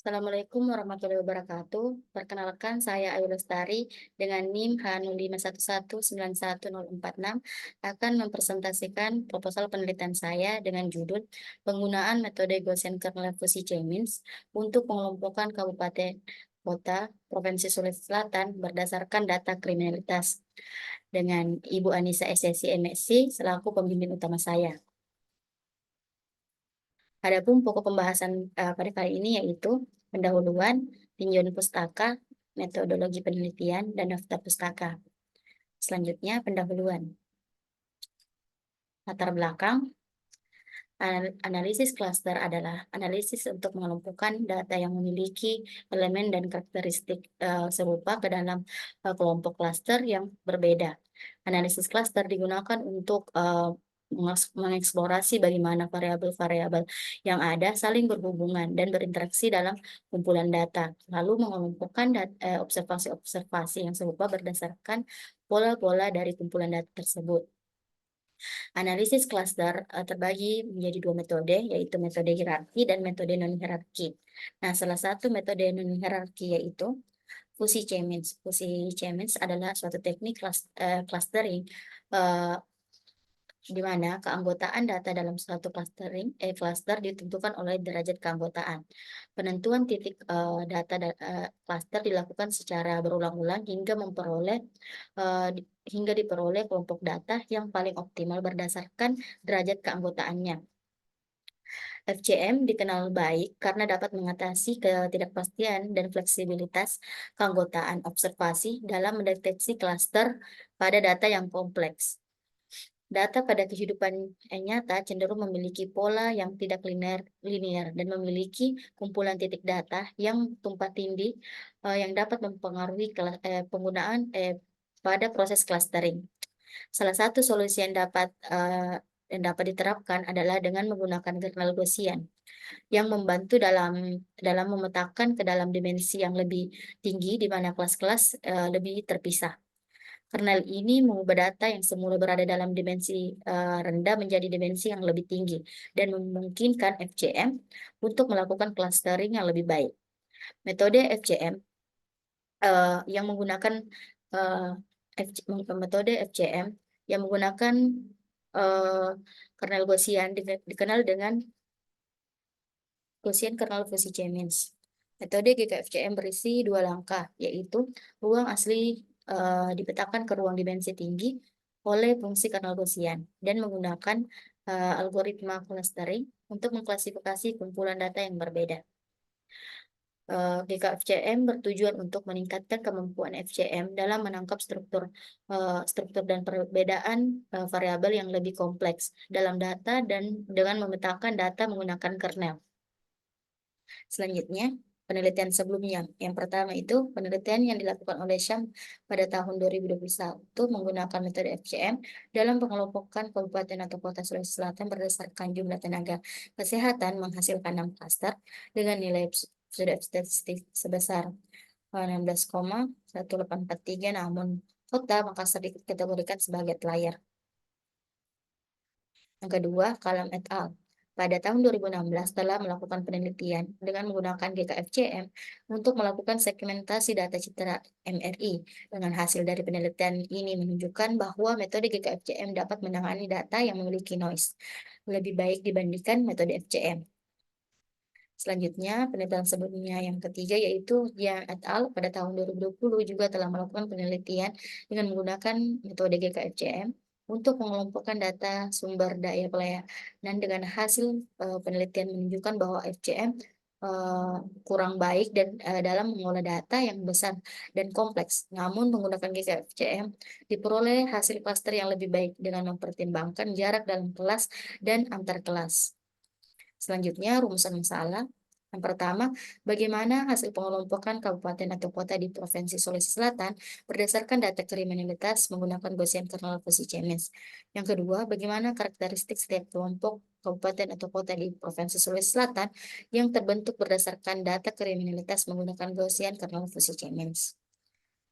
Assalamualaikum warahmatullahi wabarakatuh. Perkenalkan, saya Ayu Lestari dengan NIM H0511911046 akan mempresentasikan proposal penelitian saya dengan judul penggunaan metode Gaussian kernel fusi J-means untuk mengelompokkan kabupaten kota Provinsi Sulawesi Selatan berdasarkan data kriminalitas dengan Ibu Anissa SSI MSc selaku pembimbing utama saya. Adapun pokok pembahasan pada kali ini yaitu pendahuluan, tinjauan pustaka, metodologi penelitian, dan daftar pustaka. Selanjutnya, pendahuluan. Latar belakang, analisis klaster adalah analisis untuk mengelompokkan data yang memiliki elemen dan karakteristik serupa ke dalam kelompok klaster yang berbeda. Analisis klaster digunakan untuk mengeksplorasi bagaimana variabel-variabel yang ada saling berhubungan dan berinteraksi dalam kumpulan data, lalu mengelompokkan observasi-observasi yang serupa berdasarkan pola-pola dari kumpulan data tersebut. Analisis klaster terbagi menjadi dua metode, yaitu metode hierarki dan metode non-hierarki. Nah, salah satu metode non-hierarki yaitu fusi J-means. Fusi J-means adalah suatu teknik clustering di mana keanggotaan data dalam suatu cluster ditentukan oleh derajat keanggotaan. Penentuan titik data cluster dilakukan secara berulang-ulang hingga diperoleh kelompok data yang paling optimal berdasarkan derajat keanggotaannya. FCM dikenal baik karena dapat mengatasi ketidakpastian dan fleksibilitas keanggotaan observasi dalam mendeteksi klaster pada data yang kompleks. Data pada kehidupan nyata cenderung memiliki pola yang tidak linear dan memiliki kumpulan titik data yang tumpang tindih yang dapat mempengaruhi penggunaan pada proses clustering. Salah satu solusi yang dapat diterapkan adalah dengan menggunakan kernel Gaussian yang membantu dalam memetakan ke dalam dimensi yang lebih tinggi di mana kelas-kelas lebih terpisah. Kernel ini mengubah data yang semula berada dalam dimensi rendah menjadi dimensi yang lebih tinggi dan memungkinkan FCM untuk melakukan clustering yang lebih baik. Metode FCM yang menggunakan uh, metode FCM yang menggunakan uh, kernel Gaussian dikenal dengan Gaussian kernel fusi J-means. Metode GKFCM berisi dua langkah, yaitu ruang asli dipetakan ke ruang dimensi tinggi oleh fungsi kernel Gaussian dan menggunakan algoritma clustering untuk mengklasifikasi kumpulan data yang berbeda. GKFCM bertujuan untuk meningkatkan kemampuan FCM dalam menangkap struktur dan perbedaan variabel yang lebih kompleks dalam data dan dengan memetakan data menggunakan kernel. Selanjutnya, penelitian sebelumnya. Yang pertama itu penelitian yang dilakukan oleh Syam pada tahun 2021 menggunakan metode FCM dalam pengelompokan kabupaten atau kota Sulawesi Selatan berdasarkan jumlah tenaga kesehatan menghasilkan 6 klaster dengan nilai pseudo statistik sebesar 16,1843, namun kota Makassar dikategorikan sebagai outlier. Yang kedua, Kalam et al. Pada tahun 2016 telah melakukan penelitian dengan menggunakan GKFCM untuk melakukan segmentasi data citra MRI. Dengan hasil dari penelitian ini menunjukkan bahwa metode GKFCM dapat menangani data yang memiliki noise lebih baik dibandingkan metode FCM. Selanjutnya, penelitian sebelumnya yang ketiga yaitu Jiang et al. Pada tahun 2020 juga telah melakukan penelitian dengan menggunakan metode GKFCM untuk mengelompokkan data sumber daya pelayanan dengan hasil penelitian menunjukkan bahwa FCM kurang baik dan dalam mengolah data yang besar dan kompleks. Namun menggunakan GKFCM diperoleh hasil klaster yang lebih baik dengan mempertimbangkan jarak dalam kelas dan antar kelas. Selanjutnya, rumusan masalah. Yang pertama, bagaimana hasil pengelompokan kabupaten atau kota di Provinsi Sulawesi Selatan berdasarkan data kriminalitas menggunakan Gaussian kernel fusi J-means. Yang kedua, bagaimana karakteristik setiap kelompok kabupaten atau kota di Provinsi Sulawesi Selatan yang terbentuk berdasarkan data kriminalitas menggunakan Gaussian kernel fusi J-means.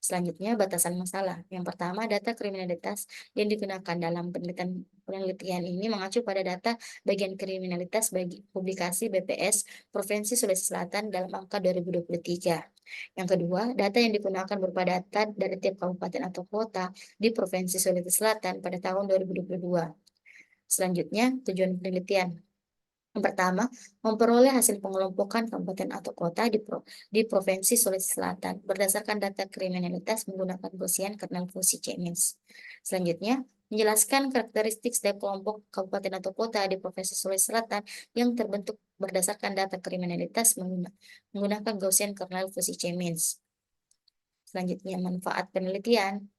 Selanjutnya, batasan masalah. Yang pertama, data kriminalitas yang digunakan dalam penelitian ini mengacu pada data bagian kriminalitas bagi publikasi BPS Provinsi Sulawesi Selatan dalam angka 2023. Yang kedua, data yang digunakan berupa data dari tiap kabupaten atau kota di Provinsi Sulawesi Selatan pada tahun 2022. Selanjutnya, tujuan penelitian. Yang pertama, memperoleh hasil pengelompokan kabupaten atau kota di Provinsi Sulawesi Selatan berdasarkan data kriminalitas menggunakan Gaussian kernel fuzzy K-means. Selanjutnya, menjelaskan karakteristik setiap kelompok kabupaten atau kota di Provinsi Sulawesi Selatan yang terbentuk berdasarkan data kriminalitas menggunakan Gaussian kernel fuzzy K-means. Selanjutnya, manfaat penelitian.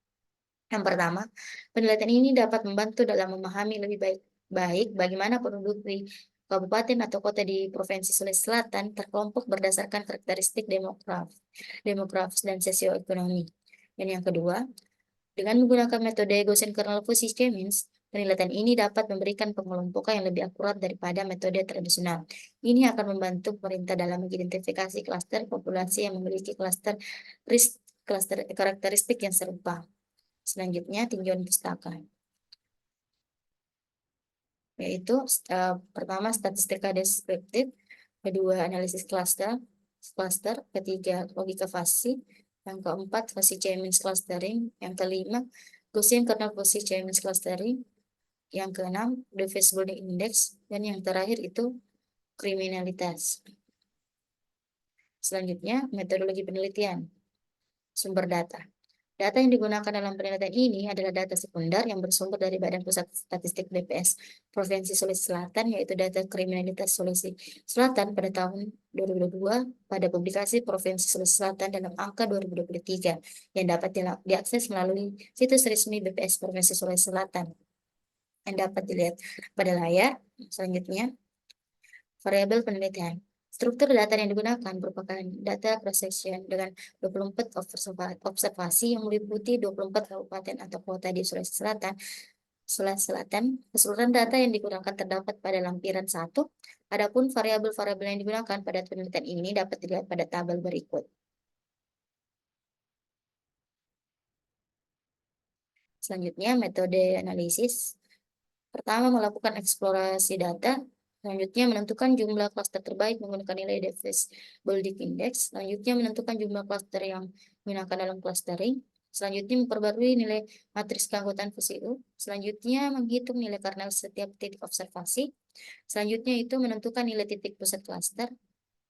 Yang pertama, penelitian ini dapat membantu dalam memahami lebih baik bagaimana penduduk di kabupaten atau kota di Provinsi Sulawesi Selatan terkelompok berdasarkan karakteristik demografis dan sosioekonomi. Dan yang kedua, dengan menggunakan metode Gaussian kernel fuzzy K-means, penelitian ini dapat memberikan pengelompokan yang lebih akurat daripada metode tradisional. Ini akan membantu pemerintah dalam mengidentifikasi klaster populasi yang memiliki klaster karakteristik yang serupa. Selanjutnya, tinjauan pustaka, yaitu pertama statistika deskriptif, kedua analisis cluster, ketiga logika fasi, yang keempat fasi K-means clustering, yang kelima Gaussian kernel fuzzy K-means clustering, yang keenam divisible index, dan yang terakhir itu kriminalitas. Selanjutnya, metodologi penelitian, sumber data. Data yang digunakan dalam penelitian ini adalah data sekunder yang bersumber dari Badan Pusat Statistik BPS Provinsi Sulawesi Selatan, yaitu data kriminalitas Sulawesi Selatan pada tahun 2022 pada publikasi Provinsi Sulawesi Selatan dalam angka 2023 yang dapat diakses melalui situs resmi BPS Provinsi Sulawesi Selatan yang dapat dilihat pada layar. Selanjutnya, variabel penelitian. Struktur data yang digunakan merupakan data cross-section dengan 24 observasi yang meliputi 24 kabupaten atau kota di Sulawesi Selatan. Keseluruhan data yang digunakan terdapat pada lampiran 1. Adapun variabel-variabel yang digunakan pada penelitian ini dapat dilihat pada tabel berikut. Selanjutnya, metode analisis. Pertama, melakukan eksplorasi data. Selanjutnya, menentukan jumlah klaster terbaik menggunakan nilai Davis Boulding Index. Selanjutnya, menentukan jumlah klaster yang menggunakan dalam clustering. Selanjutnya, memperbarui nilai matriks keanggotaan FUSI-U. Selanjutnya, menghitung nilai kernel setiap titik observasi. Selanjutnya, itu menentukan nilai titik pusat klaster.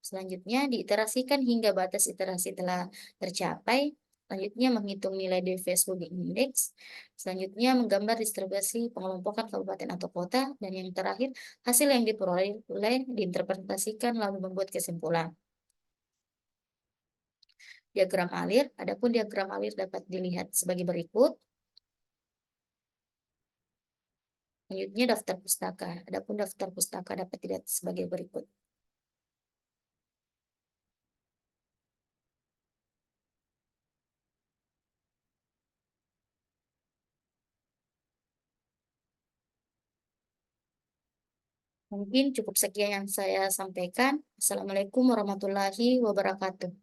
Selanjutnya, diiterasikan hingga batas iterasi telah tercapai. Selanjutnya, menghitung nilai deviasi index. Selanjutnya, menggambar distribusi pengelompokan kabupaten atau kota. Dan yang terakhir, hasil yang diperoleh diinterpretasikan lalu membuat kesimpulan. Diagram alir, adapun diagram alir dapat dilihat sebagai berikut. Selanjutnya, daftar pustaka. Adapun daftar pustaka dapat dilihat sebagai berikut. Mungkin cukup sekian yang saya sampaikan. Assalamualaikum warahmatullahi wabarakatuh.